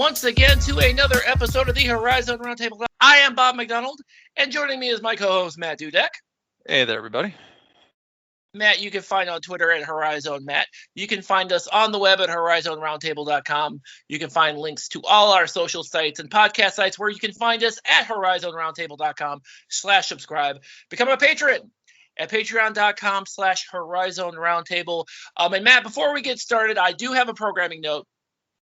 once again to another episode of the Horizon Roundtable. I am Bob McDonald, and joining me is my co-host, Matt Dudek. Hey there, everybody. Matt, you can find on Twitter at Horizon Matt. You can find us on the web at horizonroundtable.com. You can find links to all our social sites and podcast sites where you can find us at horizonroundtable.com/subscribe. Become a patron at patreon.com/horizonroundtable. And Matt, before we get started, I do have a programming note.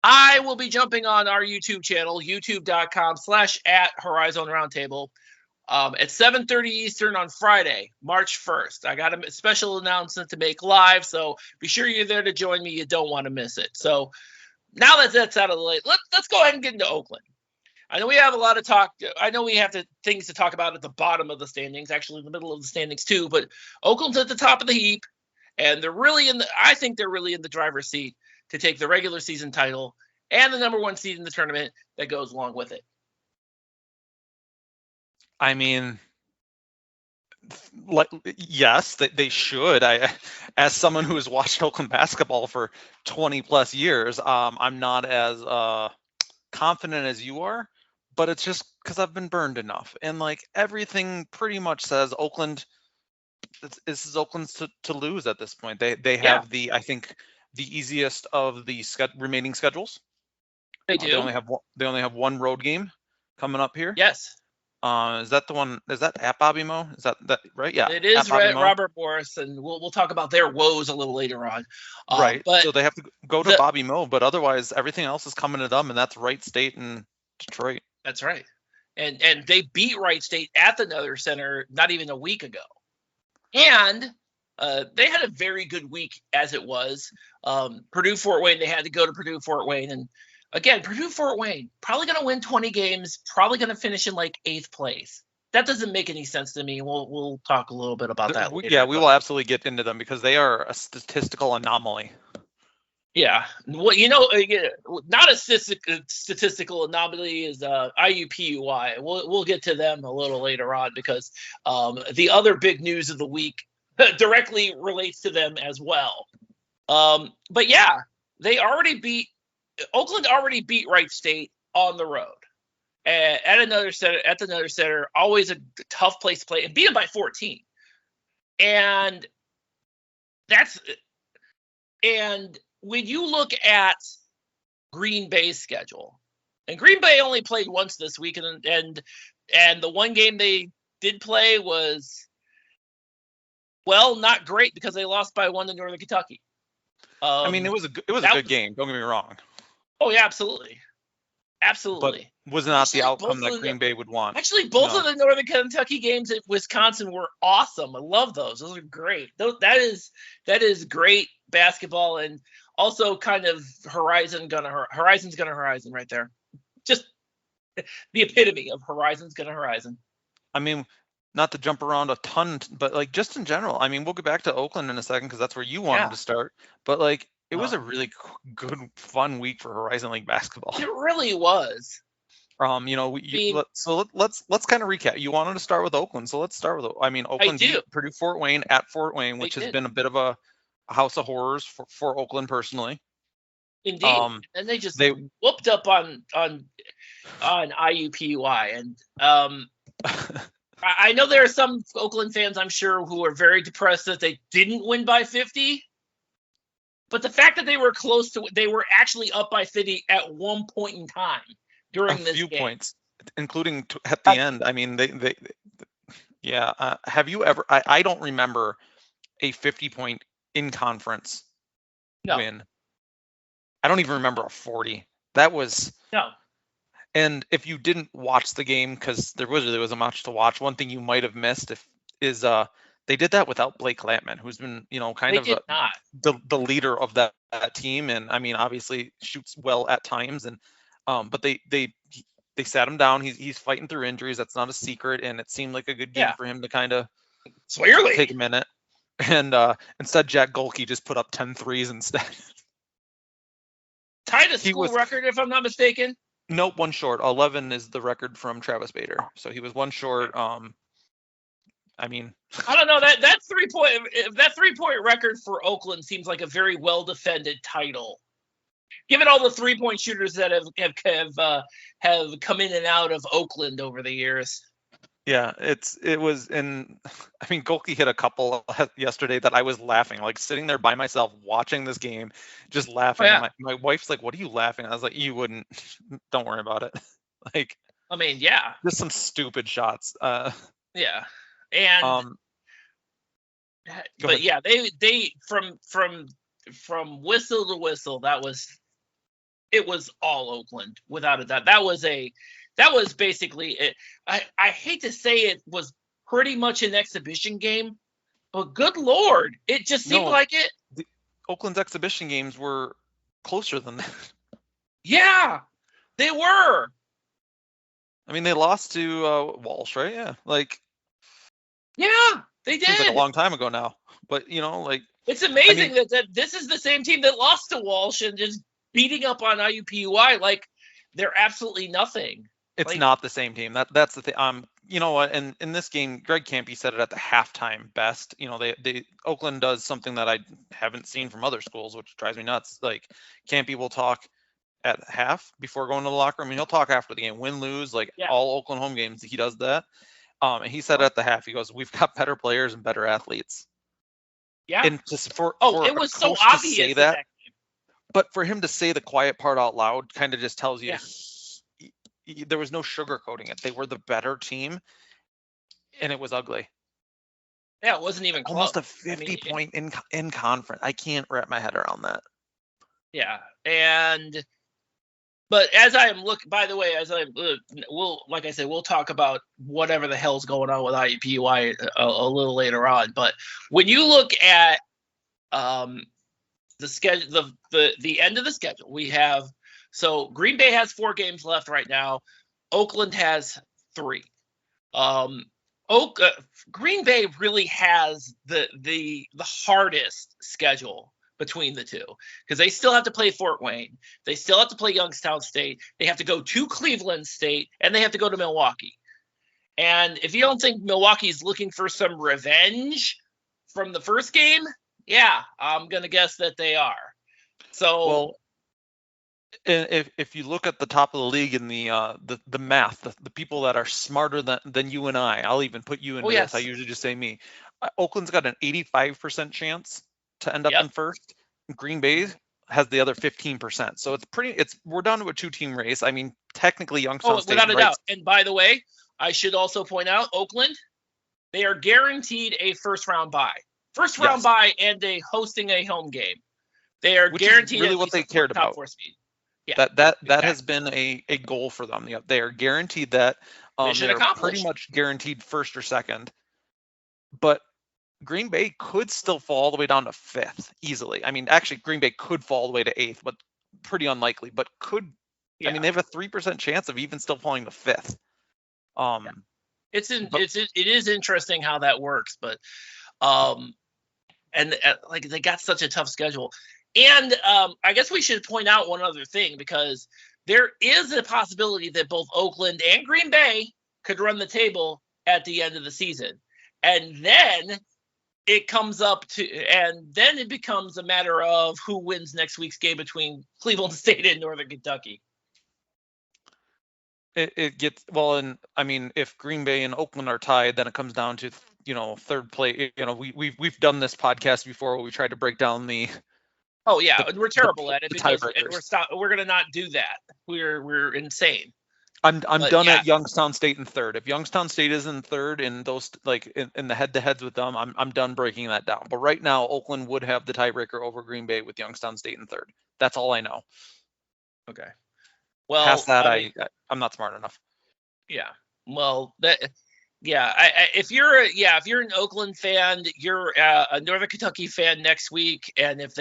I will be jumping on our YouTube channel, youtube.com/@horizonroundtable. At 7:30 Eastern on Friday, March 1st. I got a special announcement to make live, so be sure you're there to join me. You don't want to miss it. So now that that's out of the way, let's go ahead and get into Oakland. I know we have a lot of talk. I know we have things to talk about at the bottom of the standings, actually in the middle of the standings too, but Oakland's at the top of the heap, and I think they're really in the driver's seat to take the regular season title and the number one seed in the tournament that goes along with it. I mean, yes, they should. As someone who has watched Oakland basketball for 20 plus years, I'm not as confident as you are, but it's just because I've been burned enough. And like everything pretty much says Oakland, this is Oakland's to lose at this point. They have I think the easiest of the remaining schedules. They do. They only have one road game coming up here. Yes. Is that the one? Is that at Bobby Moe? Is that right? Yeah. It is Robert Morris, and we'll talk about their woes a little later on. Right. But so they have to go to Bobby Moe, but otherwise everything else is coming to them, and that's Wright State and Detroit. That's right. And they beat Wright State at the Nether Center not even a week ago. And they had a very good week as it was. Purdue-Fort Wayne, they had to go to Purdue-Fort Wayne, and again, Purdue-Fort Wayne, probably going to win 20 games, probably going to finish in like 8th place. That doesn't make any sense to me. We'll talk a little bit about that later. Yeah, we will absolutely get into them because they are a statistical anomaly. Yeah. Well, not a statistical anomaly is IUPUI. We'll get to them a little later on because the other big news of the week directly relates to them as well. But yeah, Oakland already beat Wright State on the road at the Nether Center. Always a tough place to play, and beat them by 14. And when you look at Green Bay's schedule, and Green Bay only played once this week, and the one game they did play was, well, not great because they lost by 1 to Northern Kentucky. I mean, it was a good game. Don't get me wrong. Oh yeah, absolutely. But was not the outcome that Green Bay would want. Actually, both of the Northern Kentucky games at Wisconsin were awesome. I love those. Those are great. That is great basketball, and also kind of Horizon's gonna Horizon right there. Just the epitome of Horizon's gonna Horizon. I mean, not to jump around a ton, but like just in general. I mean, we'll get back to Oakland in a second because that's where you wanted to start. But like, it was a really good, fun week for Horizon League basketball. It really was. So let's kind of recap. You wanted to start with Oakland, so let's start with. I mean, Oakland beat Purdue-Fort Wayne at Fort Wayne, which has been a bit of a house of horrors for Oakland personally. Indeed, and they whooped up on IUPUI, and I know there are some Oakland fans, I'm sure, who are very depressed that they didn't win by 50. But the fact that they were they were actually up by 50 at one point in time during this game. A few points, including at the end. I mean, have you ever? I don't remember a 50-point in conference win. I don't even remember a 40. That was no. And if you didn't watch the game, because there wasn't much to watch, one thing you might have missed is they did that without Blake Lampman, who's been, the leader of that team. And I mean, obviously shoots well at times. And but they sat him down. He's fighting through injuries. That's not a secret. And it seemed like a good game for him to kind of take a minute. And instead, Jack Golke just put up 10 threes instead. Tied a school record, if I'm not mistaken. Nope, one short. 11 is the record from Travis Bader. So he was one short. I mean, I don't know that 3-point record for Oakland seems like a very well defended title Given all the 3-point shooters that have come in and out of Oakland over the years. Yeah, it was, and I mean, Golke hit a couple yesterday that I was laughing, like sitting there by myself watching this game, just laughing. Oh, yeah. And my wife's like, "What are you laughing at?" I was like, "You wouldn't, don't worry about it." Like, I mean, yeah, just some stupid shots. yeah, and Go but ahead. yeah, they from whistle to whistle, it was all Oakland without a doubt. That was basically it. I hate to say it was pretty much an exhibition game, but good Lord, it just seemed like it. Oakland's exhibition games were closer than that. Yeah, they were. I mean, they lost to Walsh, right? Yeah, like. Yeah, they did. Seems like a long time ago now, but like. It's amazing that this is the same team that lost to Walsh and just beating up on IUPUI like they're absolutely nothing. It's not the same team. That's the thing. You know what? And in this game, Greg Campy said it at the halftime best. They Oakland does something that I haven't seen from other schools, which drives me nuts. Like Campy will talk at half before going to the locker room, and he'll talk after the game, win, lose, all Oakland home games. He does that. And he said at the half, he goes, "We've got better players and better athletes." Yeah. And just for it was so obvious to say that but for him to say the quiet part out loud kind of just tells you there was no sugarcoating it. They were the better team, and it was ugly. Yeah, it wasn't even almost a 50-point in conference. I can't wrap my head around that. Yeah, but as I am looking, by the way, like I said, we'll talk about whatever the hell's going on with IUPUI a little later on. But when you look at the schedule, the end of the schedule, we have Green Bay has 4 games left right now. Oakland has 3. Green Bay really has the hardest schedule between the two because they still have to play Fort Wayne, they still have to play Youngstown State, they have to go to Cleveland State, and they have to go to Milwaukee. And if you don't think Milwaukee is looking for some revenge from the first game, yeah, I'm gonna guess that they are. So, well, if you look at the top of the league in the math, the people that are smarter than you and I'll even put you into this. I usually just say me. Oakland's got an 85% chance to end up in first. Green Bay has the other 15%. So we're down to a 2-team race. I mean, technically Youngstown State. Without a doubt. And by the way, I should also point out Oakland, they are guaranteed a first round bye. First round bye and hosting a home game. They are guaranteed really what they cared about. 4 speed. Yeah, that has been a goal for them. They are guaranteed that. They're pretty much guaranteed first or second. But Green Bay could still fall all the way down to 5th easily. I mean, actually, Green Bay could fall all the way to 8th, but pretty unlikely. But could. Yeah. I mean, they have a 3% chance of even still falling to 5th. It is interesting how that works, but they got such a tough schedule. And I guess we should point out one other thing, because there is a possibility that both Oakland and Green Bay could run the table at the end of the season. And then it becomes a matter of who wins next week's game between Cleveland State and Northern Kentucky. It gets, well, and I mean, if Green Bay and Oakland are tied, then it comes down to, third place. We've done this podcast before where we tried to break down the. Oh yeah, we're terrible at it because we're gonna not do that. We're insane. I'm done at Youngstown State in third. If Youngstown State is in third in those in the head-to-heads with them, I'm done breaking that down. But right now, Oakland would have the tiebreaker over Green Bay with Youngstown State in third. That's all I know. Okay. Well, past that, I'm not smart enough. Yeah. Well, if you're an Oakland fan, you're a Northern Kentucky fan next week, and if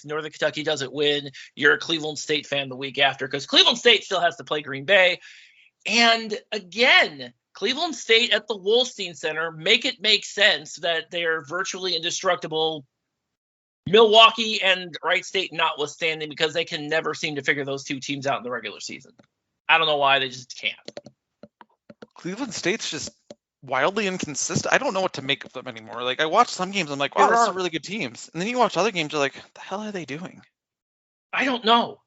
Northern Kentucky doesn't win, you're a Cleveland State fan the week after, because Cleveland State still has to play Green Bay. And again, Cleveland State at the Wolstein Center, make sense that they are virtually indestructible. Milwaukee and Wright State notwithstanding, because they can never seem to figure those two teams out in the regular season. I don't know why, they just can't. Cleveland State's just wildly inconsistent. I don't know what to make of them anymore. Like, I watch some games, I'm like, wow, those are really good teams. And then you watch other games, you're like, what the hell are they doing? I don't know.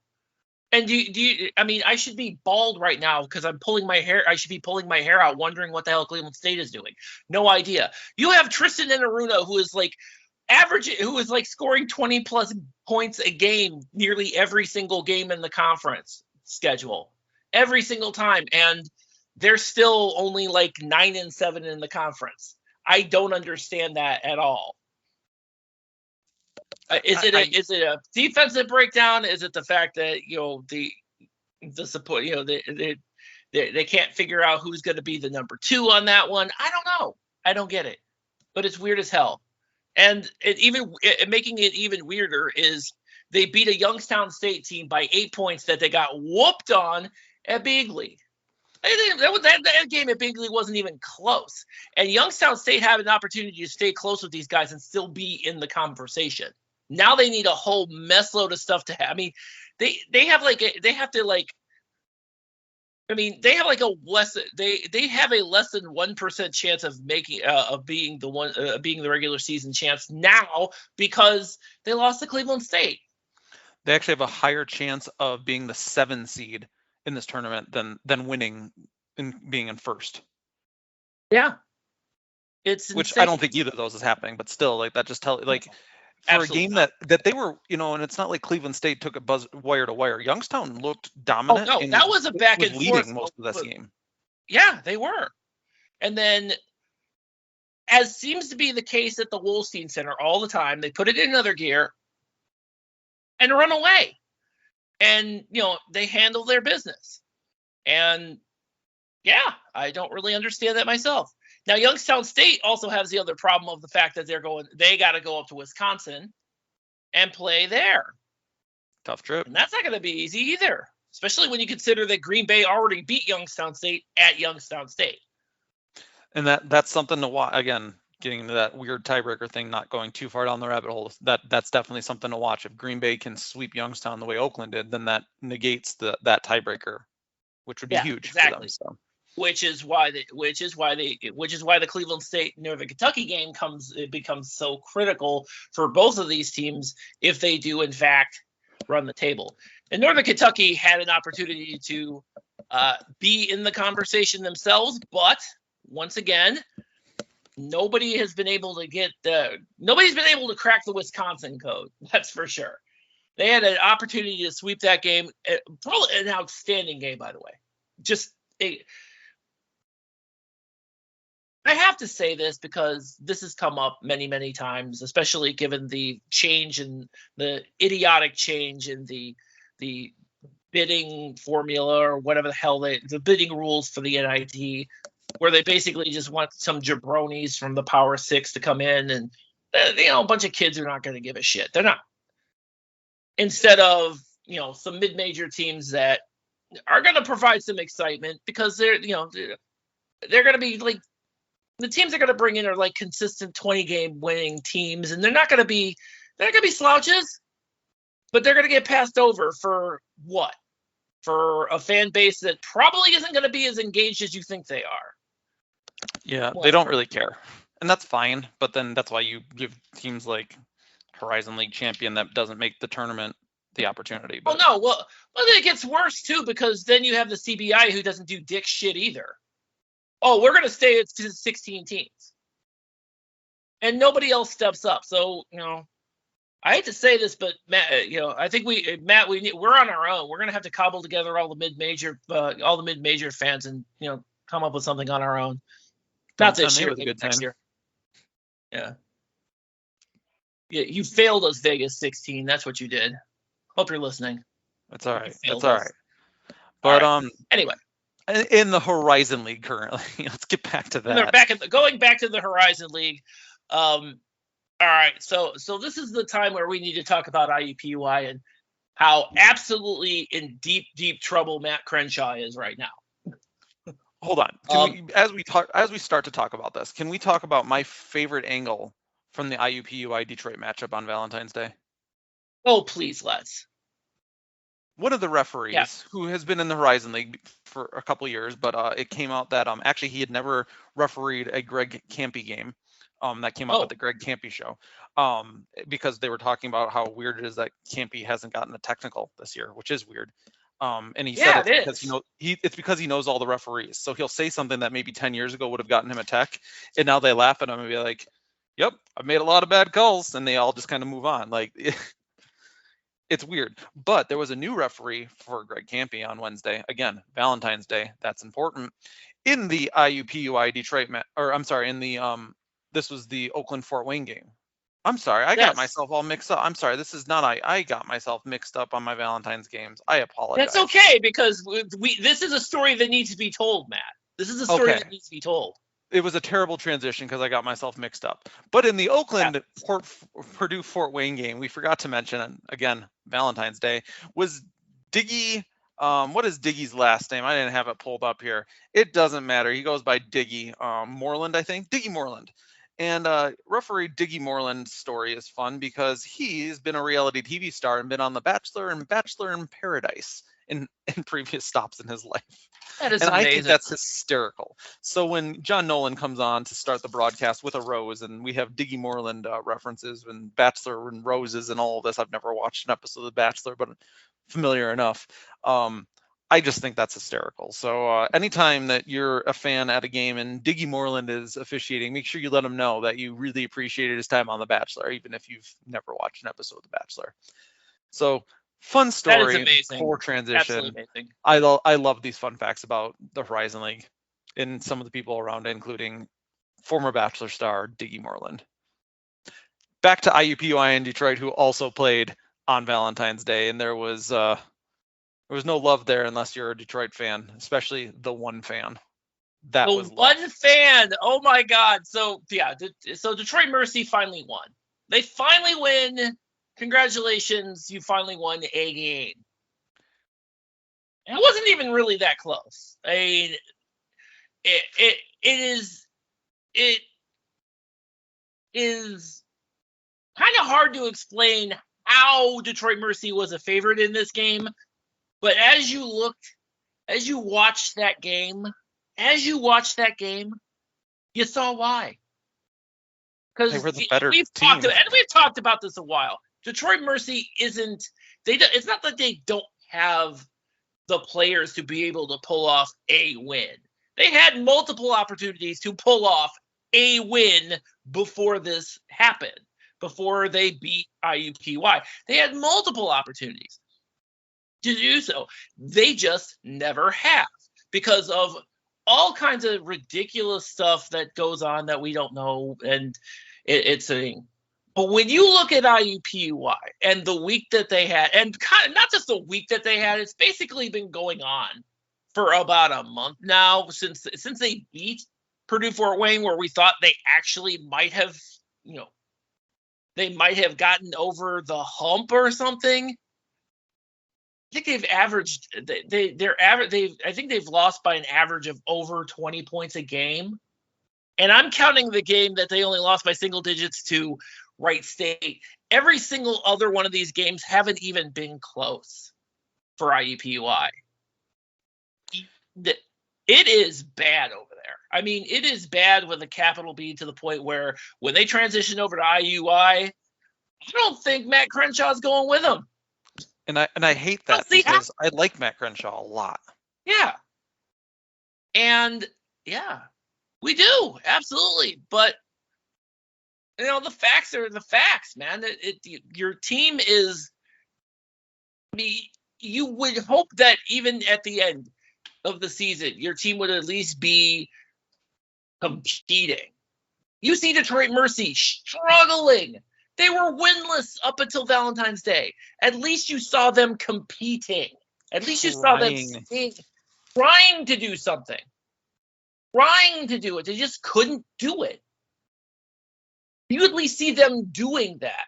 And do you? I mean, I should be bald right now because I'm pulling my hair. I should be pulling my hair out, wondering what the hell Cleveland State is doing. No idea. You have Tristan Enaruna, who is like who is like scoring 20 plus points a game, nearly every single game in the conference schedule, every single time, and they're still only like 9-7 in the conference. I don't understand that at all. Is it a defensive breakdown? Is it the fact that the support they can't figure out who's going to be the number 2 on that one? I don't know. I don't get it, but it's weird as hell. And making it even weirder is they beat a Youngstown State team by 8 points that they got whooped on at Bigley. That game at Bigley wasn't even close. And Youngstown State had an opportunity to stay close with these guys and still be in the conversation. Now they need a whole mess load of stuff to have. I mean, they have a less than 1% chance of being the regular season chance now because they lost to Cleveland State. They actually have a higher chance of being the 7 seed in this tournament than winning and being in first. Yeah, which insane. I don't think either of those is happening, but still, like that just tells like. For Absolutely a game that they were, and it's not like Cleveland State took it wire to wire. Youngstown looked dominant. Oh, no, that was a back and forth. Most of this game. Yeah, they were. And then, as seems to be the case at the Wolstein Center all the time, they put it in another gear and run away. And, they handle their business. And, yeah, I don't really understand that myself. Now, Youngstown State also has the other problem of the fact that they got to go up to Wisconsin and play there. Tough trip. And that's not going to be easy either, especially when you consider that Green Bay already beat Youngstown State at Youngstown State. And that's something to watch. Again, getting into that weird tiebreaker thing, not going too far down the rabbit hole. That's definitely something to watch. If Green Bay can sweep Youngstown the way Oakland did, then that negates that tiebreaker, which would be huge exactly. for them. So. Which is why the Cleveland State Northern Kentucky game becomes so critical for both of these teams if they do in fact run the table. And Northern Kentucky had an opportunity to be in the conversation themselves, but once again, nobody's been able to crack the Wisconsin code. That's for sure. They had an opportunity to sweep that game. Probably an outstanding game, by the way. I have to say this because this has come up many, many times, especially given the change in the idiotic change in the bidding formula or whatever the hell the bidding rules for the NIT, where they basically just want some jabronis from the Power Six to come in and a bunch of kids are not going to give a shit. They're not. Instead of some mid-major teams that are going to provide some excitement because they're going to be like. The teams they're going to bring in are like consistent 20-game winning teams, and they're not going to be slouches, but they're going to get passed over for what? For a fan base that probably isn't going to be as engaged as you think they are. Yeah, they don't really care, and that's fine. But then that's why you give teams like Horizon League champion that doesn't make the tournament the opportunity. But... Oh no, well, it gets worse too because then you have the CBI who doesn't do dick shit either. Oh, we're going to stay at 16 teams. And nobody else steps up. So, I hate to say this, but Matt, I think we're on our own. We're going to have to cobble together all the mid-major fans and, come up with something on our own. Not this year, next year. Yeah. Yeah, you failed us, Vegas 16. That's what you did. Hope you're listening. That's all right. That's all right. But anyway. In the Horizon League currently, let's get back to that. Going back to the Horizon League. All right, so this is the time where we need to talk about IUPUI and how absolutely in deep, deep trouble Matt Crenshaw is right now. Hold on. As we start to talk about this, can we talk about my favorite angle from the IUPUI Detroit matchup on Valentine's Day? Oh, please, let's. One of the referees who has been in the Horizon League for a couple of years, but it came out that actually he had never refereed a Greg Campy game. That came up at the Greg Campy show. because they were talking about how weird it is that Campy hasn't gotten a technical this year, which is weird. And he said it's because he knows all the referees. So he'll say something that maybe 10 years ago would have gotten him a tech, and now they laugh at him and be like, "Yep, I've made a lot of bad calls," and they all just kind of move on. Like, it's weird. But there was a new referee for Greg Campy on Wednesday. Again, Valentine's Day. That's important. In the IUPUI Detroit, in the this was the Oakland Fort Wayne game. I'm sorry, I got myself all mixed up. I'm sorry, this is not I got myself mixed up on my Valentine's games. I apologize. That's okay, because this is a story that needs to be told, Matt. This is a story that needs to be told. It was a terrible transition because I got myself mixed up. But in the Oakland Purdue Fort Wayne game, we forgot to mention, again, Valentine's Day, was Diggy. What is Diggy's last name? I didn't have it pulled up here. It doesn't matter. He goes by Diggy Moreland, I think. Diggy Moreland. And referee Diggy Moreland's story is fun because he's been a reality TV star and been on The Bachelor and Bachelor in Paradise in previous stops in his life. That is and amazing. I think that's hysterical. So when John Nolan comes on to start the broadcast with a rose, and we have Diggy Moreland references and Bachelor and roses and all of this. I've never watched an episode of The Bachelor, but familiar enough. I just think that's hysterical. So anytime that you're a fan at a game and Diggy Moreland is officiating, make sure you let him know that you really appreciated his time on The Bachelor, even if you've never watched an episode of The Bachelor. So fun story. That is amazing. Poor transition. Absolutely amazing. I love these fun facts about the Horizon League and some of the people around it, including former Bachelor star Diggy Moreland. Back to IUPUI in Detroit, who also played on Valentine's Day, and there was no love there unless you're a Detroit fan, especially the one fan. Fan. Oh my God. So yeah, so Detroit Mercy finally won. They finally win. Congratulations, you finally won a game. And it wasn't even really that close. I mean, it is kind of hard to explain how Detroit Mercy was a favorite in this game. But as you watched that game, you saw why. Because they were the better team. We've talked about this a while. Detroit Mercy isn't. It's not that they don't have the players to be able to pull off a win. They had multiple opportunities to pull off a win before this happened. Before they beat IUPUI, they had multiple opportunities to do so. They just never have, because of all kinds of ridiculous stuff that goes on that we don't know, and it's a thing. But when you look at IUPUI and the week that they had, and not just the week that they had, it's basically been going on for about a month now since they beat Purdue Fort Wayne, where we thought they actually might have, they might have gotten over the hump or something. I think they've averaged. I think they've lost by an average of over 20 points a game, and I'm counting the game that they only lost by single digits to Wright State. Every single other one of these games haven't even been close for IUPUI. It is bad over there. I mean, it is bad with a capital B, to the point where when they transition over to IUI, I don't think Matt Crenshaw's going with them. And I hate that, because I like Matt Crenshaw a lot. Yeah. And yeah, we do. Absolutely. But the facts are the facts, man. Your team is, you would hope that even at the end of the season, your team would at least be competing. You see Detroit Mercy struggling. They were winless up until Valentine's Day. At least you saw them competing. At least you saw them trying to do something. Trying to do it. They just couldn't do it. You at least see them doing that.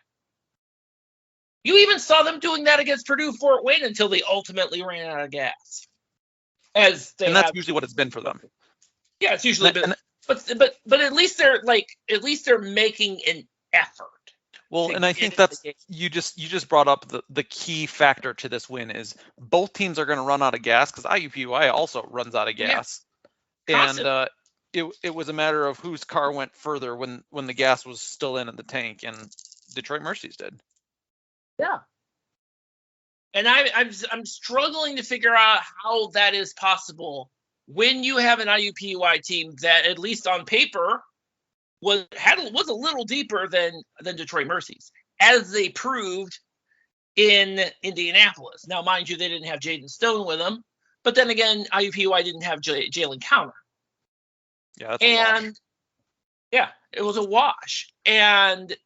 You even saw them doing that against Purdue Fort Wayne until they ultimately ran out of gas. And that's usually what it's been for them. Yeah, it's usually been. But at least they're making an effort. Well, and I think that's you just brought up the key factor to this win is both teams are going to run out of gas, because IUPUI also runs out of gas. Yeah. And it was a matter of whose car went further when the gas was still in the tank. And Detroit Mercy's did. Yeah. And I'm struggling to figure out how that is possible when you have an IUPUI team that, at least on paper, was a little deeper than Detroit Mercy's, as they proved in Indianapolis. Now, mind you, they didn't have Jaden Stone with them, but then again, IUPUI didn't have Jalen Counter. Yeah, that's a wash. Yeah, it was a wash. And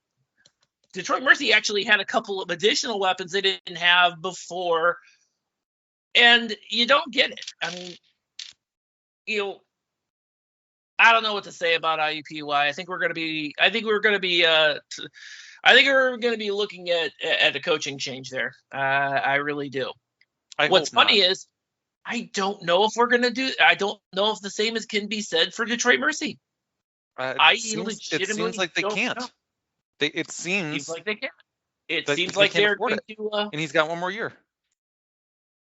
Detroit Mercy actually had a couple of additional weapons they didn't have before, and you don't get it. I mean, I don't know what to say about IUPUI. I think we're going to be looking at a coaching change there. I really do. What's funny is I don't know if I don't know if the same can be said for Detroit Mercy. It seems like they can't. It seems like they can't. It seems like they're going to. And he's got one more year.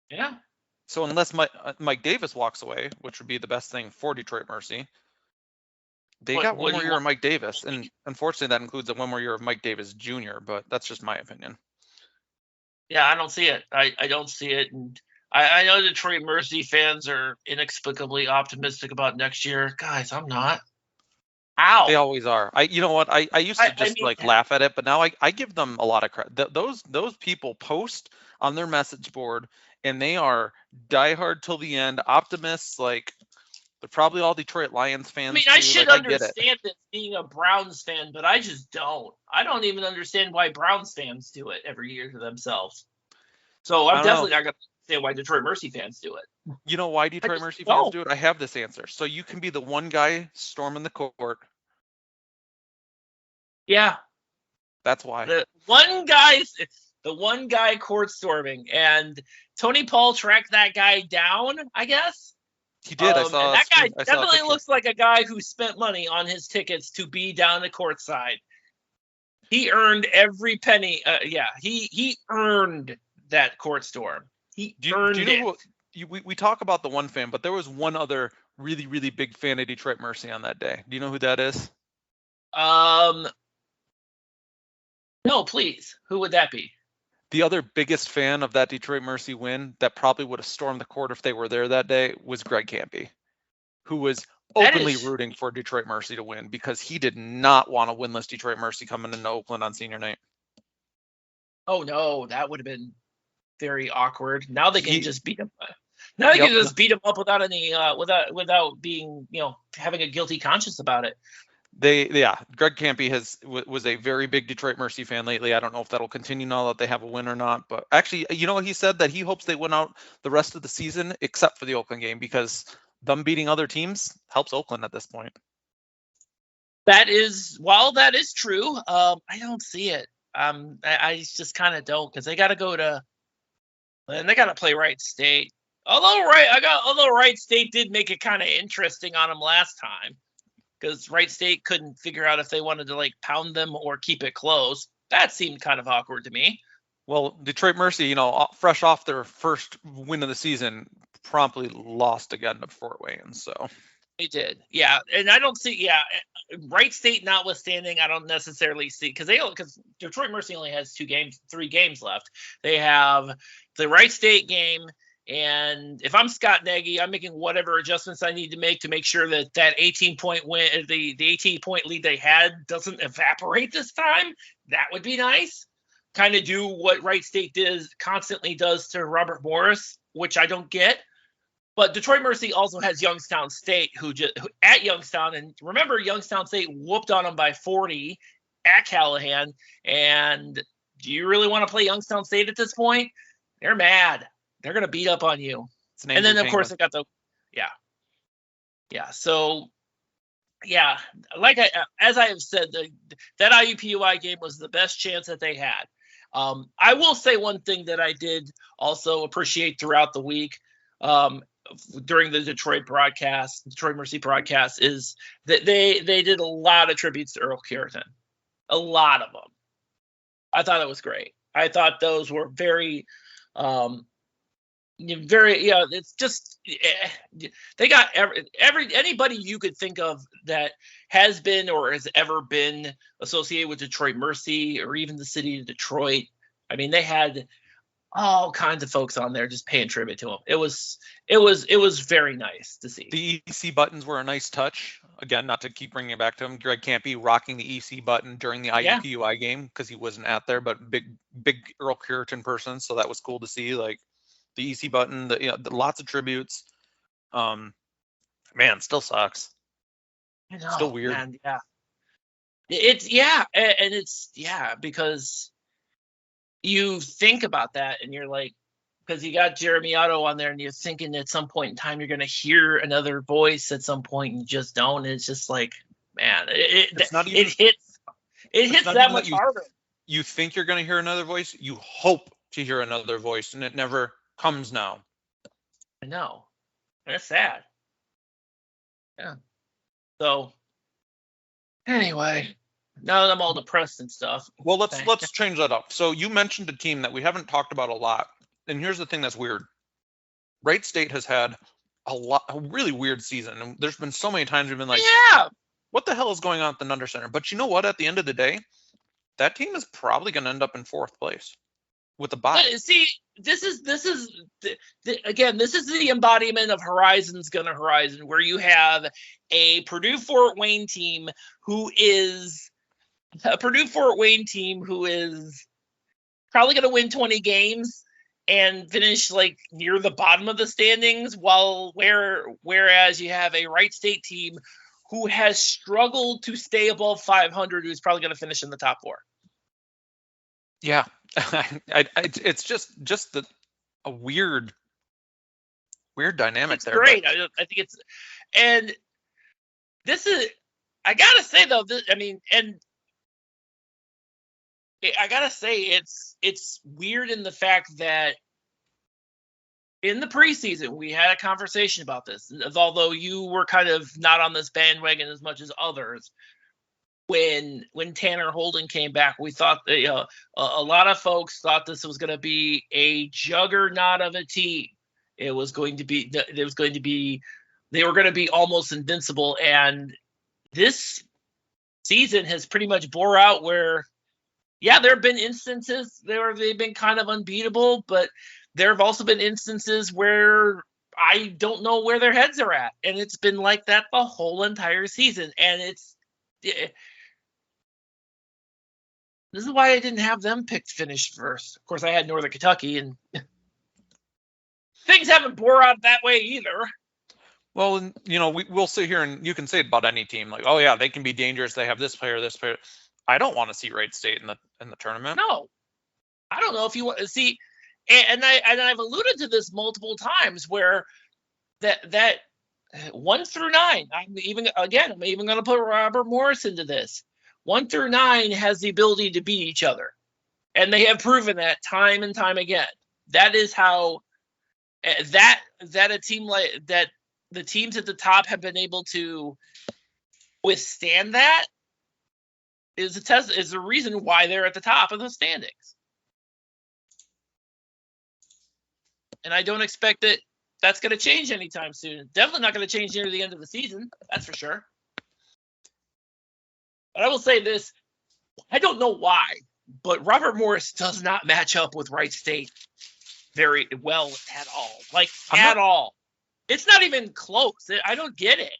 Yeah. So unless Mike Davis walks away, which would be the best thing for Detroit Mercy, they got one more year of Mike Davis. And unfortunately, that includes one more year of Mike Davis Jr., but that's just my opinion. Yeah, I don't see it. I don't see it. And I know Detroit Mercy fans are inexplicably optimistic about next year. Guys, I'm not. Ow. They always are. You know what? I used to just laugh at it, but now I give them a lot of credit. Those people post on their message board, and they are diehard till the end, optimists. Like, they're probably all Detroit Lions fans. I mean, I should understand it being a Browns fan, but I just don't. I don't even understand why Browns fans do it every year to themselves. So I'm definitely not going to understand why Detroit Mercy fans do it. You know why Detroit Mercy fans do it? I have this answer. So you can be the one guy storming the court. Yeah. That's why. The one guy court storming, and Tony Paul tracked that guy down, I guess. He did. I saw that guy definitely looks like a guy who spent money on his tickets to be down the courtside. He earned every penny. He earned that court storm. He earned it. We talk about the one fan, but there was one other really, really big fan of Detroit Mercy on that day. Do you know who that is? No, please. Who would that be? The other biggest fan of that Detroit Mercy win that probably would have stormed the court if they were there that day was Greg Campy, who was openly rooting for Detroit Mercy to win because he did not want a winless Detroit Mercy coming into Oakland on senior night. Oh, no, that would have been very awkward. Now they can just beat him. Now they can just beat him up without any without being, having a guilty conscience about it. Greg Campy was a very big Detroit Mercy fan lately. I don't know if that'll continue now that they have a win or not, but actually, he said that he hopes they win out the rest of the season except for the Oakland game because them beating other teams helps Oakland at this point. While that is true, I don't see it. I just kind of don't, because they got to play Wright State. Although Wright State did make it kind of interesting on them last time, because Wright State couldn't figure out if they wanted to pound them or keep it close. That seemed kind of awkward to me. Well, Detroit Mercy, fresh off their first win of the season, promptly lost again to Fort Wayne. So they did, yeah. And I don't see, Wright State notwithstanding, I don't necessarily see, because Detroit Mercy only has 3 games left. They have the Wright State game. And if I'm Scott Nagy, I'm making whatever adjustments I need to make sure that 18-point win, the 18-point lead they had doesn't evaporate this time. That would be nice. Kind of do what Wright State constantly does to Robert Morris, which I don't get. But Detroit Mercy also has Youngstown State, who at Youngstown, and remember, Youngstown State whooped on them by 40 at Callahan. And do you really want to play Youngstown State at this point? They're mad. They're going to beat up on you. And then, of course, they got So, as I have said, that IUPUI game was the best chance that they had. I will say one thing that I did also appreciate throughout the week during the Detroit Mercy broadcast, is that they did a lot of tributes to Earl Cureton. A lot of them. I thought it was great. I thought those were very very, it's just they got anybody you could think of that has been or has ever been associated with Detroit Mercy or even the city of Detroit. I mean, they had all kinds of folks on there just paying tribute to him. It was very nice to see. The EC buttons were a nice touch. Again, not to keep bringing it back to him, Greg Campy rocking the EC button during the IUPUI game because he wasn't out there, but big Earl Cureton person, so that was cool to see. Like the EC button, lots of tributes. Man, still sucks. I know, still weird. Man, yeah. It's because you think about that and you're like, because you got Jeremy Otto on there and you're thinking at some point in time you're going to hear another voice at some point and you just don't. And it's just like, man, it hits that much harder. You think you're going to hear another voice. You hope to hear another voice, and it never comes now. I know. That's sad. Yeah. So anyway, now that I'm all depressed and stuff. Well, let's change that up. So you mentioned a team that we haven't talked about a lot. And here's the thing that's weird. Wright State has had a really weird season. And there's been so many times we've been like, what the hell is going on at the Nunder Center? But you know what? At the end of the day, that team is probably going to end up in 4th place with a bye. See, this is the embodiment of Horizon's gonna Horizon, where you have a Purdue-Fort Wayne team who is probably going to win 20 games and finish like near the bottom of the standings, whereas you have a Wright State team who has struggled to stay above 500, who's probably going to finish in the top 4. Yeah, it's just a weird dynamic it's there. Great, I think it's, and this is, I gotta say though, I gotta say it's weird in the fact that in the preseason we had a conversation about this, although you were kind of not on this bandwagon as much as others. When Tanner Holden came back, we thought that a lot of folks thought this was going to be a juggernaut of a team. They were going to be almost invincible, and this season has pretty much bore out where, there have been instances they've been kind of unbeatable, but there have also been instances where I don't know where their heads are at, and it's been like that the whole entire season. And this is why I didn't have them picked finished first. Of course, I had Northern Kentucky, and things haven't bore out that way either. Well, we'll sit here and you can say it about any team, like, oh yeah, they can be dangerous. They have this player. I don't want to see Wright State in the tournament. No, I don't know if you want to see, and I've alluded to this multiple times where that 1 through 9. I'm even going to put Robert Morris into this. 1 through 9 has the ability to beat each other, and they have proven that time and time again. That is how that a team like that, the teams at the top have been able to withstand that. Is the reason why they're at the top of the standings. And I don't expect that that's going to change anytime soon. Definitely not going to change near the end of the season. That's for sure. But I will say this. I don't know why, but Robert Morris does not match up with Wright State very well at all. At all. It's not even close. I don't get it.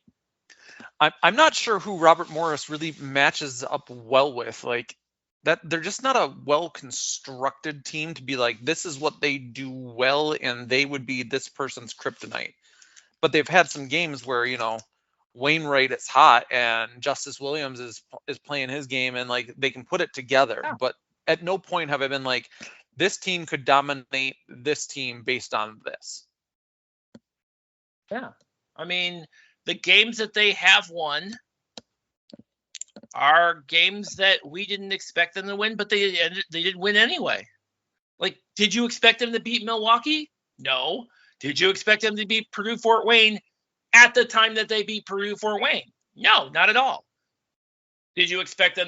I'm not sure who Robert Morris really matches up well with. Like that, they're just not a well-constructed team to be like, this is what they do well, and they would be this person's kryptonite. But they've had some games where, Wainwright is hot and Justice Williams is playing his game, and like they can put it together. Yeah. But at no point have I been like, this team could dominate this team based on this. Yeah. I mean, the games that they have won are games that we didn't expect them to win, but they didn't win anyway. Like, did you expect them to beat Milwaukee? No. Did you expect them to beat Purdue-Fort Wayne at the time that they beat Purdue-Fort Wayne? No, not at all. Did you expect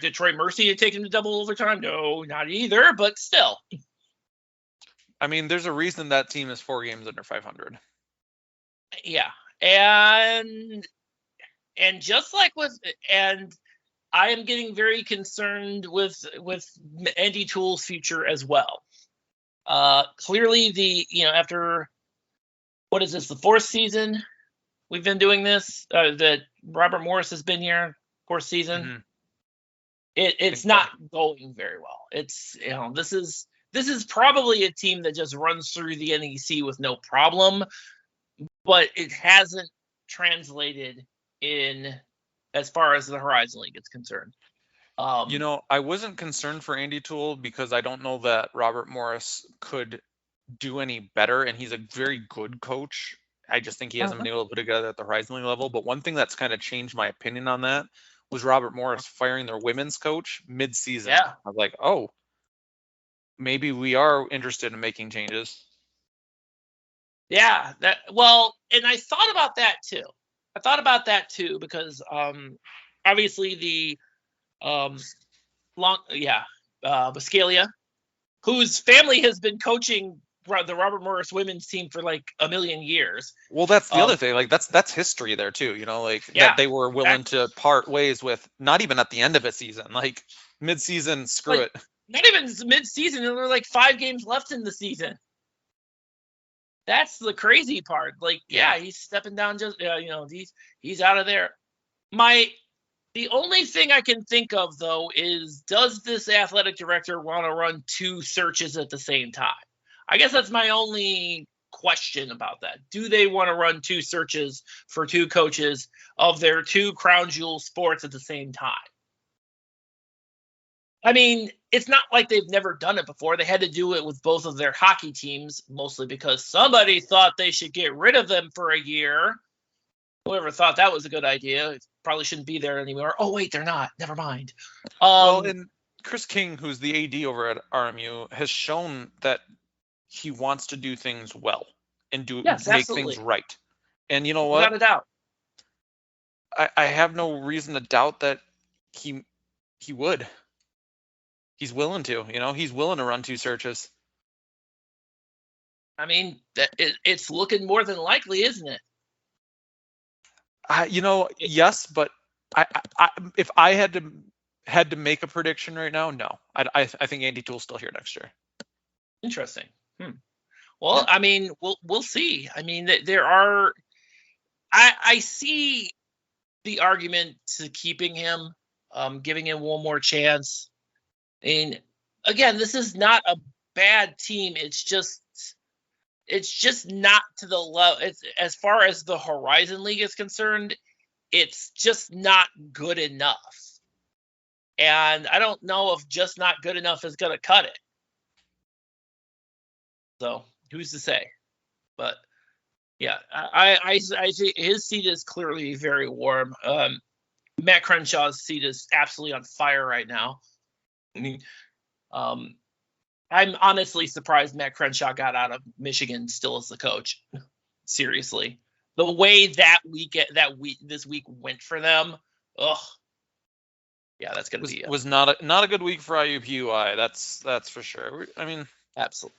Detroit Mercy to take them to double overtime? No, not either, but still. I mean, there's a reason that team is 4 games under 500. Yeah, and just like I am getting very concerned with Andy Toole's future as well. Clearly, after what is this, the 4th season we've been doing this? That Robert Morris has been here, 4th season. Mm-hmm. It's not going very well. It's this is probably a team that just runs through the NEC with no problem, but it hasn't translated in as far as the Horizon League is concerned. I wasn't concerned for Andy Toole because I don't know that Robert Morris could do any better, and he's a very good coach. I just think he hasn't been able to put together at the Horizon League level. But one thing that's kind of changed my opinion on that was Robert Morris firing their women's coach mid-season. Yeah. I was like, oh, maybe we are interested in making changes. Yeah, and I thought about that too. Because obviously the Biscalia, whose family has been coaching the Robert Morris women's team for like a million years. Well, that's the other thing. Like that's history there too. That they were willing to part ways with, not even at the end of a season, like mid-season. Screw it. Not even mid-season. There were like 5 games left in the season. That's the crazy part. Like, he's stepping down. He's out of there. The only thing I can think of though is, does this athletic director want to run 2 searches at the same time? I guess that's my only question about that. Do they want to run 2 searches for 2 coaches of their 2 crown jewel sports at the same time? I mean, it's not like they've never done it before. They had to do it with both of their hockey teams, mostly because somebody thought they should get rid of them for a year. Whoever thought that was a good idea probably shouldn't be there anymore. Oh, wait, they're not. Never mind. And Chris King, who's the AD over at RMU, has shown that he wants to do things well and make absolutely. things right. And you know what? Without a doubt. I have no reason to doubt that he would. He's willing to. He's willing to run 2 searches. I mean, it's looking more than likely, isn't it? Yes, but if I had to make a prediction right now, no. I think Andy Toole's still here next year. Interesting. Well, I mean, we'll see. I mean, there are. I see the argument to keeping him, giving him one more chance. I mean, again, this is not a bad team. It's just not to the level. It's, as far as the Horizon League is concerned, it's just not good enough. And I don't know if just not good enough is going to cut it. So who's to say? But yeah, I see his seat is clearly very warm. Matt Crenshaw's seat is absolutely on fire right now. I mean, I'm honestly surprised Matt Crenshaw got out of Michigan still as the coach. Seriously, the way this week went for them. Ugh. Yeah, that's gonna be was not a good week for IUPUI. That's for sure. I mean, absolutely.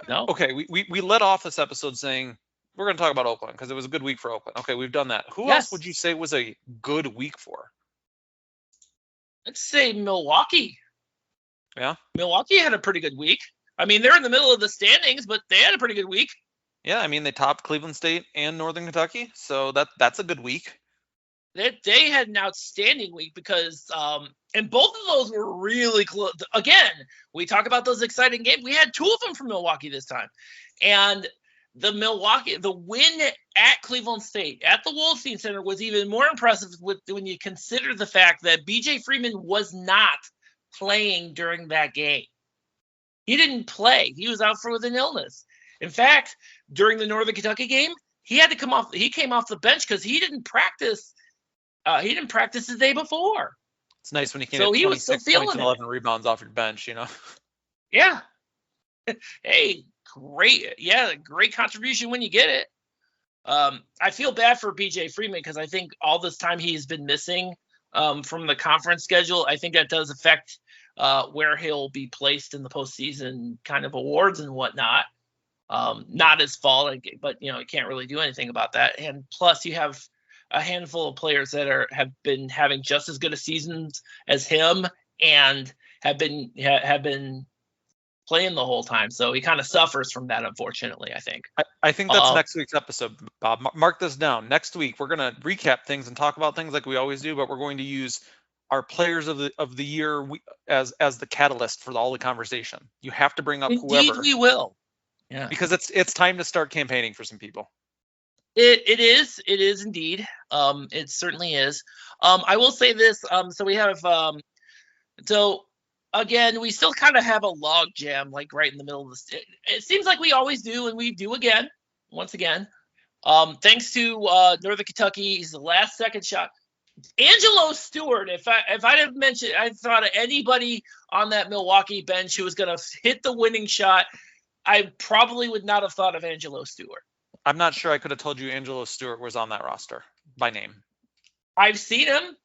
No. Okay, we led off this episode saying we're going to talk about Oakland because it was a good week for Oakland. Okay, we've done that. Who else would you say was a good week for? Let's say Milwaukee. Yeah. Milwaukee had a pretty good week. I mean, they're in the middle of the standings, but they had a pretty good week. Yeah, I mean, they topped Cleveland State and Northern Kentucky, so that's a good week. They had an outstanding week because and both of those were really close. Again, we talk about those exciting games. We had 2 of them from Milwaukee this time. And the win at Cleveland State at the Wolfstein Center was even more impressive when you consider the fact that BJ Freeman was not playing during that game. He didn't play. He was out with an illness. In fact, during the Northern Kentucky game, he had to come off. He came off the bench because he didn't practice. He didn't practice the day before. It's nice when he came. So he was still feeling points and 11 rebounds off your bench. Yeah. Hey, great. Yeah, great contribution when you get it. I feel bad for BJ Freeman because I think all this time he's been missing from the conference schedule. I think that does affect where he'll be placed in the postseason kind of awards and whatnot. Not his fault, but you can't really do anything about that. And plus, you have a handful of players that have been having just as good a seasons as him and have been playing the whole time. So he kind of suffers from that, unfortunately, I think. I think that's next week's episode, Bob. Mark this down. Next week, we're going to recap things and talk about things like we always do, but we're going to use our players of the year as the catalyst for all the conversation. You have to bring up whoever. Indeed, we will. Yeah. Because it's time to start campaigning for some people. It is indeed. It certainly is. I will say this. So we have so again, we still kind of have a log jam like right in the middle of this. It seems like we always do, and we do again, once again. Thanks to Northern Kentucky, he's the last second shot. Angelo Stewart, if I didn't mention, I thought of anybody on that Milwaukee bench who was going to hit the winning shot, I probably would not have thought of Angelo Stewart. I'm not sure I could have told you Angelo Stewart was on that roster by name. I've seen him.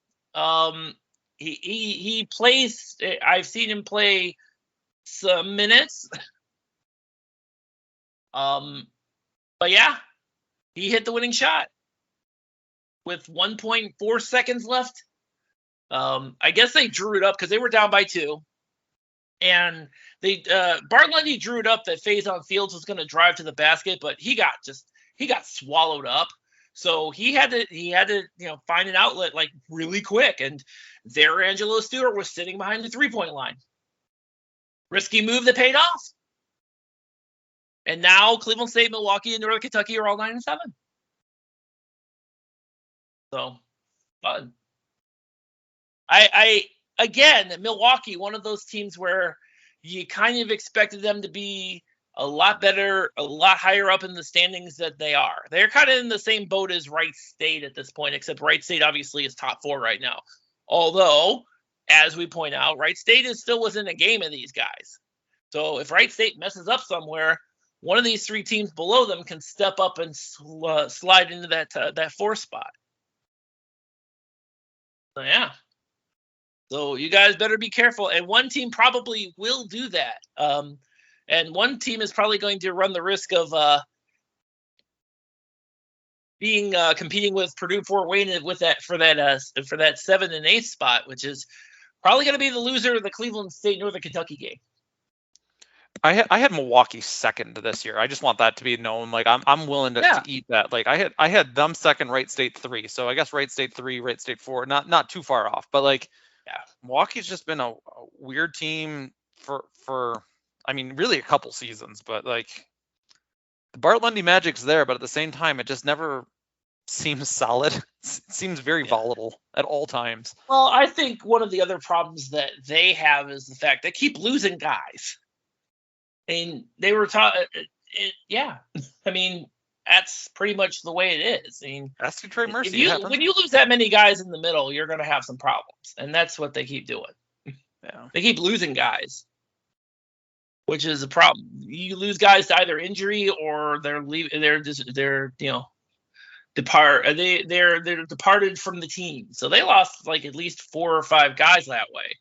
He plays. I've seen him play some minutes. But yeah, he hit the winning shot with 1.4 seconds left. I guess they drew it up because they were down by 2. And Bart Lundy drew it up that Faison Fields was going to drive to the basket, but he got swallowed up. So he had to find an outlet like really quick. And there Angelo Stewart was sitting behind the 3-point line. Risky move that paid off. And now Cleveland State, Milwaukee, and Northern Kentucky are all 9-7. So fun. Again, Milwaukee, one of those teams where you kind of expected them to be a lot better, a lot higher up in the standings that they are. They're kind of in the same boat as Wright State at this point, except Wright State obviously is top 4 right now. Although, as we point out, Wright State is still within a game of these guys. So if Wright State messes up somewhere, one of these 3 teams below them can step up and slide into that 4 spot. So yeah. So you guys better be careful. And one team probably will do that. And one team is probably going to run the risk of being competing with Purdue Fort Wayne for that 7 and 8 spot, which is probably going to be the loser of the Cleveland State Northern Kentucky game. I had Milwaukee second this year. I just want that to be known. Like I'm willing to eat that. Like I had them second, Wright State 3. So I guess Wright State 3, Wright State 4, not too far off. But like, yeah, Milwaukee's just been a weird team for I mean, really a couple seasons. But like the Bart Lundy magic's there, but at the same time, it just never seems solid. It seems very volatile at all times. Well, I think one of the other problems that they have is the fact they keep losing guys. And they were taught, I mean, that's pretty much the way it is. I mean, that's Trey Mercy. When you lose that many guys in the middle, you're going to have some problems, and that's what they keep doing. Yeah, they keep losing guys, which is a problem. You lose guys to either injury or they're departed from the team. So they lost like at least 4 or 5 guys that way.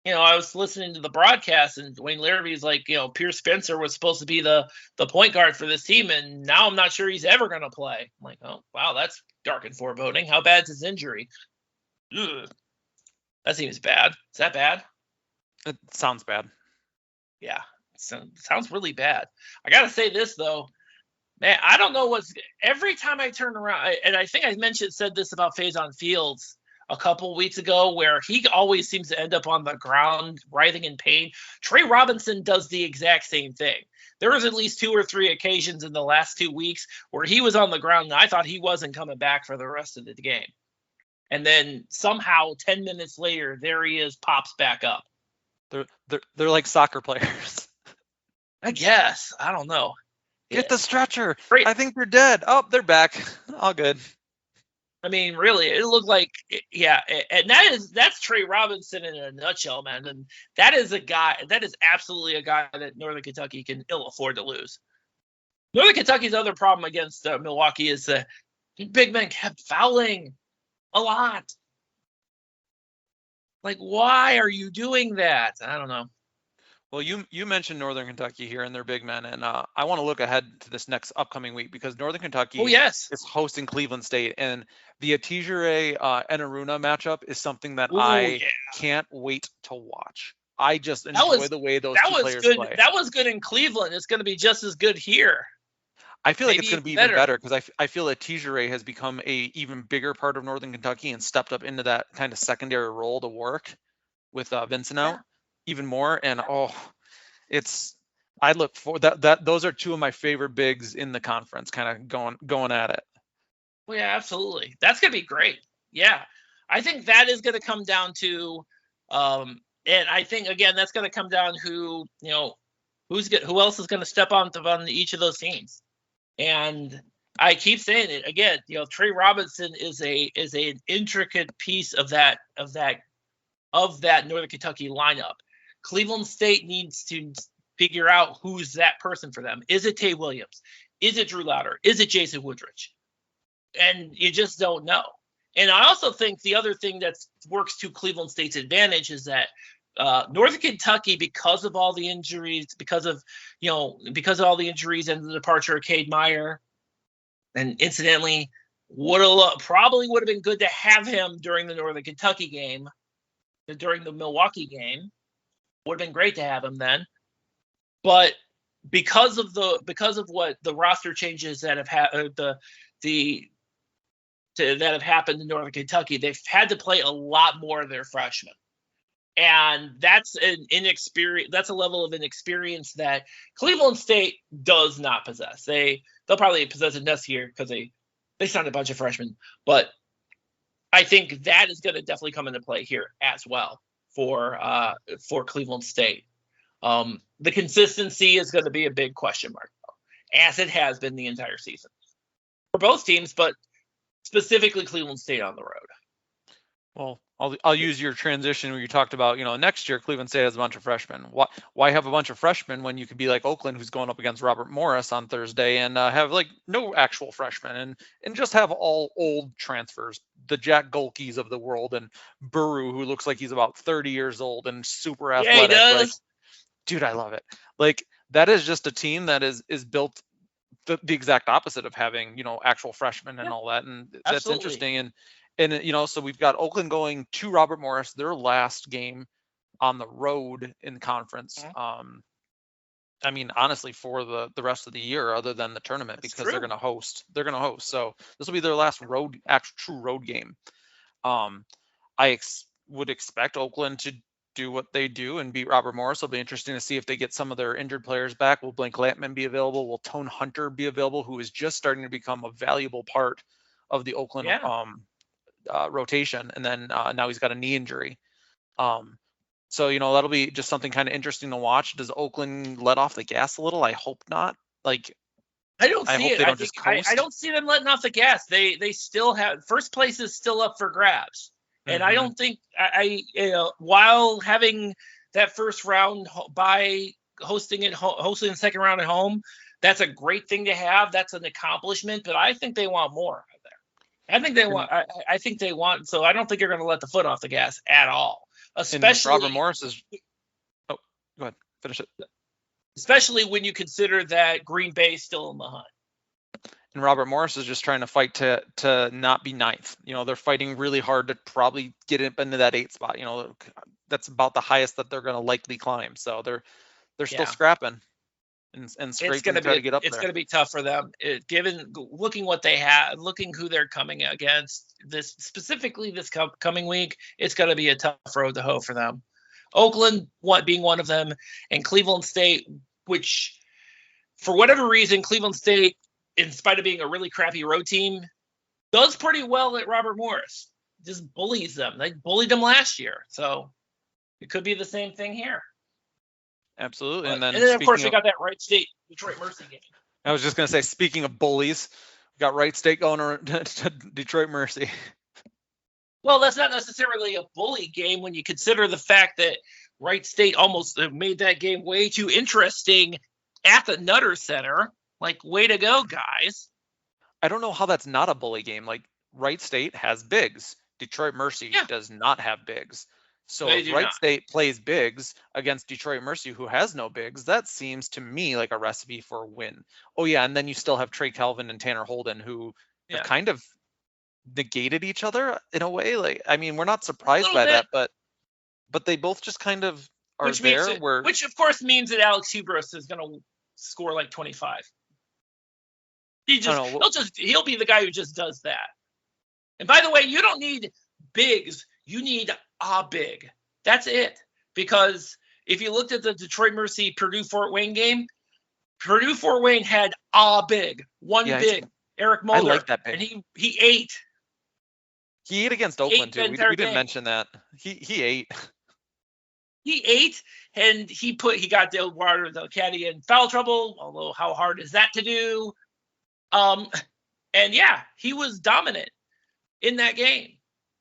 I was listening to the broadcast, and Dwayne Larrabee's like, Pierce Spencer was supposed to be the point guard for this team, and now I'm not sure he's ever going to play. I'm like, oh, wow, that's dark and foreboding. How bad's his injury? Ugh. That seems bad. Is that bad? It sounds bad. Yeah, it sounds really bad. I got to say this, though. Man, I don't know every time I turn around, and I think I said this about Faison Fields a couple weeks ago, where he always seems to end up on the ground writhing in pain. Trey Robinson does the exact same thing. There was at least 2 or 3 occasions in the last 2 weeks where he was on the ground and I thought he wasn't coming back for the rest of the game. And then somehow 10 minutes later, there he is, pops back up. They're like soccer players. I guess. I don't know. Get the stretcher. Great. I think they're dead. Oh, they're back. All good. I mean, really, it looked like, and that's Trey Robinson in a nutshell, man. And that is absolutely a guy that Northern Kentucky can ill afford to lose. Northern Kentucky's other problem against Milwaukee is big men kept fouling a lot. Like, why are you doing that? I don't know. Well, you mentioned Northern Kentucky here and their big men, and I want to look ahead to this next upcoming week because Northern Kentucky Yes. is hosting Cleveland State, and the Atijere Enaruna matchup is something that Oh I yeah. can't wait to watch. I just That enjoy was the way those that two was players good. play. That was good in Cleveland. It's going to be just as good here. I feel like it's Maybe going to be even even better. better because I feel that Atijere has become a even bigger part of Northern Kentucky and stepped up into that kind of secondary role to work with Vincent Yeah. out even more. And it's I look for that. Those are two of my favorite bigs in the conference, kind of going at it. Well, yeah, absolutely. That's going to be great. Yeah, I think that is going to come down to, and I think again that's going to come down who who else is going to step on each of those teams. And I keep saying it again. Trey Robinson is an intricate piece of that Northern Kentucky lineup. Cleveland State needs to figure out who's that person for them. Is it Tay Williams? Is it Drew Louder? Is it Jason Woodridge? And you just don't know. And I also think the other thing that works to Cleveland State's advantage is that Northern Kentucky, because of all the injuries, because of all the injuries and the departure of Cade Meyer, and incidentally, probably would have been good to have him during the Northern Kentucky game, during the Milwaukee game. Would have been great to have him then. But because of what the roster changes that have that have happened in Northern Kentucky, they've had to play a lot more of their freshmen. And that's that's a level of inexperience that Cleveland State does not possess. They'll probably possess it next year because they signed a bunch of freshmen. But I think that is going to definitely come into play here as well for Cleveland State. The consistency is going to be a big question mark, as it has been the entire season for both teams, but specifically Cleveland State on the road. Well, I'll use your transition where you talked about, next year Cleveland State has a bunch of freshmen. Why have a bunch of freshmen when you could be like Oakland, who's going up against Robert Morris on Thursday, and have like no actual freshmen and just have all old transfers, the Jack Golkes of the world, and Buru, who looks like he's about 30 years old and super athletic. Yeah, he does. Like, dude, I love it. Like, that is just a team that is built the exact opposite of having, actual freshmen and all that. And that's interesting. And so we've got Oakland going to Robert Morris, their last game on the road in conference. I mean, honestly, for the rest of the year, other than the tournament, because they're going to host. So this will be their last true road game. I would expect Oakland to do what they do and beat Robert Morris. It'll be interesting to see if they get some of their injured players back. Will Blake Lampman be available? Will Tone Hunter be available, who is just starting to become a valuable part of the Oakland rotation? And then now he's got a knee injury. So that'll be just something kind of interesting to watch. Does Oakland let off the gas a little? I hope not. Like, I don't see it. I don't see them letting off the gas. They still have first place is still up for grabs. And I don't think while having that first round by hosting the second round at home, that's a great thing to have. That's an accomplishment, but I think they want more out there. I think they want. So I don't think you're going to let the foot off the gas at all. Especially Robert Morris is. Oh, go ahead, finish it. Especially when you consider that Green Bay is still in the hunt. And Robert Morris is just trying to fight to not be ninth. They're fighting really hard to probably get up into that 8th spot. That's about the highest that they're going to likely climb. So they're still scrapping and scraping to try to get up there. It's going to be tough for them, given looking what they have, looking who they're coming against. Specifically this coming week, it's going to be a tough road to hoe for them. Oakland being one of them, and Cleveland State, which for whatever reason, Cleveland State, in spite of being a really crappy road team, does pretty well at Robert Morris. Just bullies them. They bullied them last year. So it could be the same thing here. Absolutely. And then of course, we got that Wright State Detroit Mercy game. I was just going to say, speaking of bullies, we got Wright State going to Detroit Mercy. Well, that's not necessarily a bully game when you consider the fact that Wright State almost made that game way too interesting at the Nutter Center. Like, way to go, guys. I don't know how that's not a bully game. Like, Wright State has bigs. Detroit Mercy does not have bigs. So if Wright State plays bigs against Detroit Mercy, who has no bigs, that seems to me like a recipe for a win. Oh yeah, and then you still have Trey Calvin and Tanner Holden, who have kind of negated each other in a way. Like, I mean, we're not surprised by that, but they both just kind of are which of course means that Alex Hubris is going to score like 25. He'll be the guy who just does that. And by the way, you don't need bigs. You need a big. That's it. Because if you looked at the Detroit Mercy Purdue-Fort Wayne game, Purdue-Fort Wayne had a big, big, Eric Mulder. I like that big. And he ate. He ate against Oakland too. We didn't mention that. He ate. He ate, and he got the caddy in foul trouble. Although how hard is that to do? And yeah, he was dominant in that game.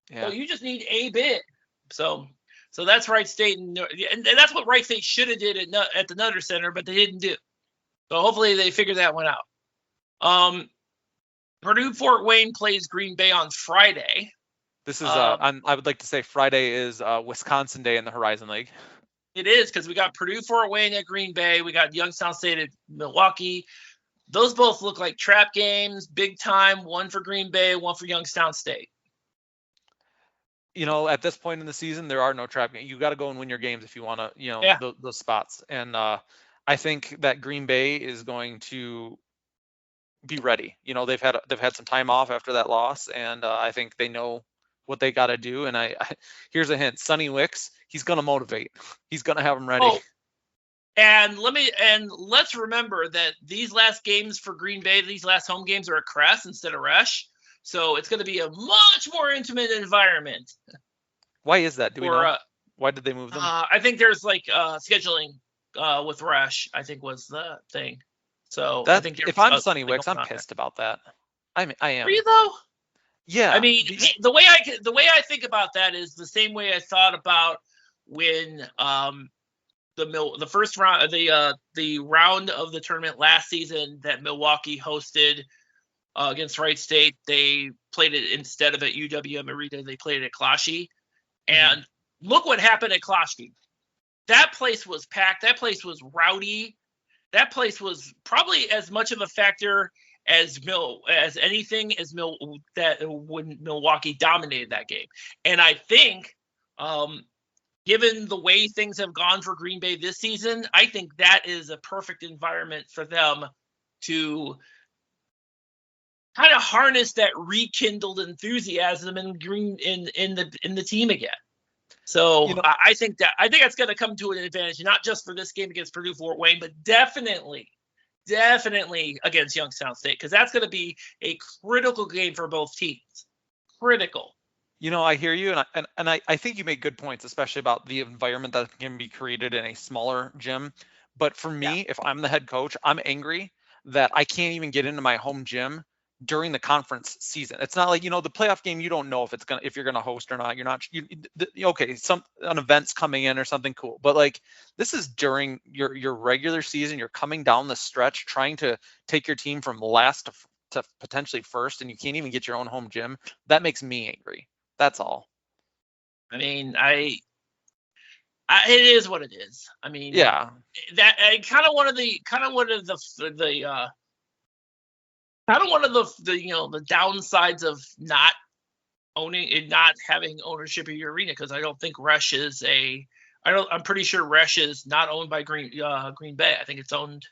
Yeah. So you just need a big. So that's Wright State, and that's what Wright State should have did at the Nutter Center, but they didn't do. So hopefully they figured that one out. Purdue-Fort Wayne plays Green Bay on Friday. This is I would like to say Friday is Wisconsin Day in the Horizon League. It is, because we got Purdue-Fort Wayne at Green Bay. We got Youngstown State at Milwaukee. Those both look like trap games, big time. One for Green Bay, one for Youngstown State. At this point in the season, there are no trap games. You got to go and win your games if you want to, those spots. And I think that Green Bay is going to be ready. They've had some time off after that loss, and I think they know what they got to do. And I here's a hint: Sonny Wicks, he's going to motivate. He's going to have them ready. Oh, and let's remember that these last games for Green Bay, these last home games are at Crest instead of Resch. So it's going to be a much more intimate environment. Why is that? Do we know? Why did they move them? I think there's scheduling with Resch, I think was the thing. So I think if I'm Sonny Wicks, I'm pissed about that. I am. Are you though? Yeah. I mean, the way I think about that is the same way I thought about when the first round, the round of the tournament last season that Milwaukee hosted against Wright State. They played it instead of at UWM Arena. They played it at Closhie. And look what happened at Closhie. That place was packed. That place was rowdy. That place was probably as much of a factor as when Milwaukee dominated that game. And I think, given the way things have gone for Green Bay this season, I think that is a perfect environment for them to kind of harness that rekindled enthusiasm in the team again. So I think that's going to come to an advantage, not just for this game against Purdue-Fort Wayne, but definitely against Youngstown State, because that's going to be a critical game for both teams. Critical. I hear you, and I think you make good points, especially about the environment that can be created in a smaller gym. But for me, if I'm the head coach, I'm angry that I can't even get into my home gym during the conference season. It's not like, the playoff game, you don't know if you're going to host or not. You're not, an event's coming in or something cool. But this is during your regular season. You're coming down the stretch trying to take your team from last to potentially first, and you can't even get your own home gym. That makes me angry. That's all. I mean, it is what it is. I mean, yeah, that kind of one of the downsides of not owning and not having ownership of your arena, because I don't think Resch is I'm pretty sure Resch is not owned by Green Bay. I don't think it's owned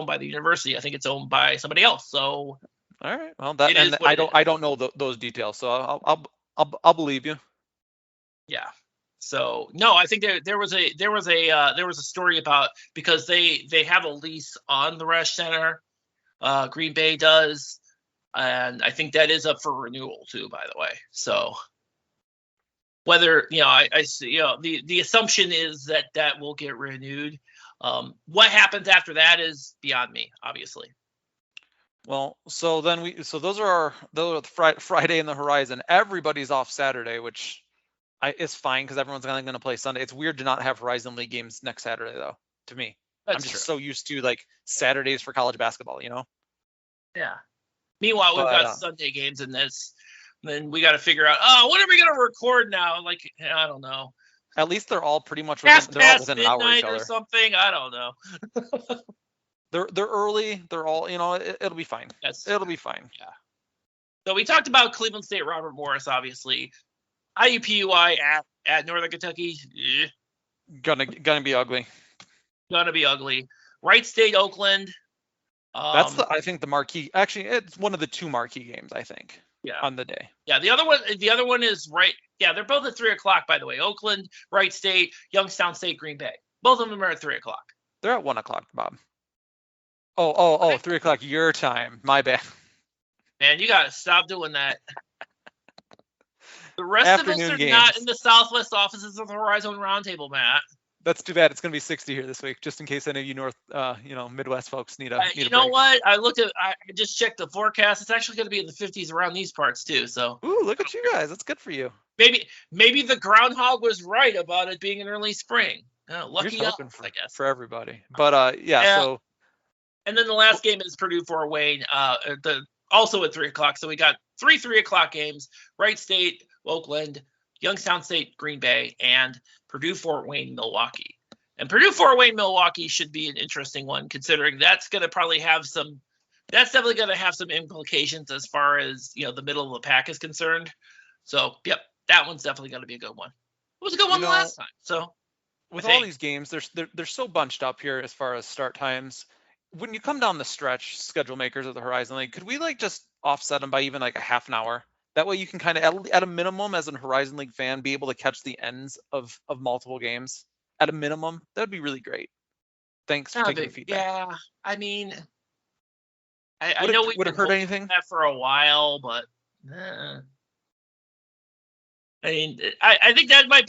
by the university. I think it's owned by somebody else. So all right, well, I don't know those details, so I'll believe you. Yeah. So no, I think there was a story about, because they have a lease on the Resch Center. Green Bay does, and I think that is up for renewal too, by the way. So whether I see, the assumption is that will get renewed. What happens after that is beyond me, obviously. Well, so those are the Friday in the horizon. Everybody's off Saturday, which is fine because everyone's going to play Sunday. It's weird to not have Horizon League games next Saturday, though. To me, I'm just so used to Saturdays for college basketball, Yeah. Meanwhile, we've got Sunday games in this Then we got to figure out, when are we going to record now? Like, I don't know. At least they're all pretty much past they're all within an hour of each midnight or other. something. I don't know. They're early. They're all, it'll be fine. Yes. It'll be fine. Yeah. So we talked about Cleveland State, Robert Morris, obviously. IUPUI at Northern Kentucky. Gonna be ugly. Gonna be ugly. Wright State, Oakland. That's I think the marquee. Actually, it's one of the two marquee games, I think. Yeah. On the day. Yeah, the other one is right. Yeah, they're both at 3:00, by the way. Oakland, Wright State, Youngstown State, Green Bay. Both of them are at 3:00. They're at 1:00, Bob. Oh, 3:00 your time. My bad. Man, you gotta stop doing that. The rest Afternoon of us are games. not in the Southwest offices of the Horizon Roundtable, Matt. That's too bad. It's gonna be 60 here this week, just in case any of you Midwest folks need a. You know what? I just checked the forecast. It's actually gonna be in the 50s around these parts too. So. Ooh, look at you guys. That's good for you. Maybe the groundhog was right about it being an early spring. Lucky us, I guess. For everybody. But yeah. So. And then the last game is Purdue Fort Wayne, also at 3:00. So we got 3:00 games: Wright State, Oakland, Youngstown State, Green Bay, and Purdue Fort Wayne, Milwaukee. And Purdue Fort Wayne, Milwaukee should be an interesting one, considering that's going to probably have some. That's definitely going to have some implications as far as the middle of the pack is concerned. So yep, that one's definitely going to be a good one. It was a good one last time. So with all these games, they're so bunched up here as far as start times. When you come down the stretch, schedule makers of the Horizon League, could we just offset them by even a half an hour? That way you can kind of, at a minimum, as a Horizon League fan, be able to catch the ends of multiple games. At a minimum, that would be really great. Thanks for taking the feedback. Yeah, I mean, I know we would it hurt anything that for a while, but I mean, I think that might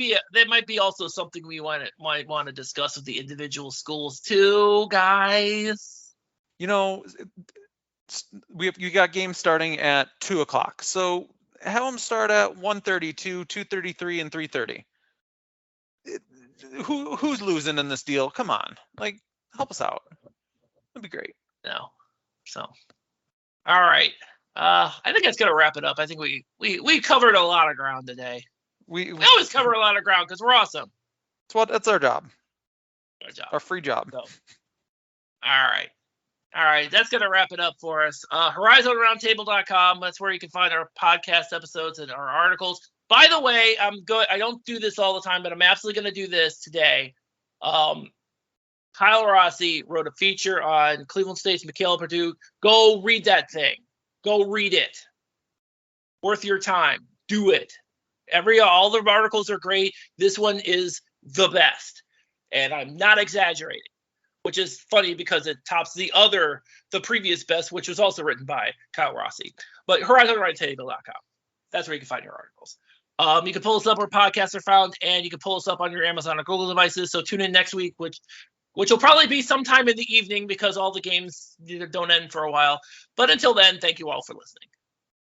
be also something we might want to discuss with the individual schools too, guys. You got games starting at 2:00, so have them start at 1:32, 2:33, and 3:30. Who's losing in this deal? Come on, help us out. That'd be great. No, so all right. I think that's gonna wrap it up. I think we covered a lot of ground today. We always cover a lot of ground because we're awesome. That's our job. Our free job. So, all right. That's gonna wrap it up for us. HorizonRoundtable.com. That's where you can find our podcast episodes and our articles. By the way, I don't do this all the time, but I'm absolutely gonna do this today. Kyle Rossi wrote a feature on Cleveland State's Michaela Purdue. Go read that thing. Go read it. Worth your time. Do it. All the articles are great. This one is the best. And I'm not exaggerating, which is funny because it tops the previous best, which was also written by Kyle Rossi. But HorizonRoundtable.com. That's where you can find your articles. You can pull us up where podcasts are found, and you can pull us up on your Amazon or Google devices. So tune in next week, which will probably be sometime in the evening because all the games don't end for a while. But until then, thank you all for listening.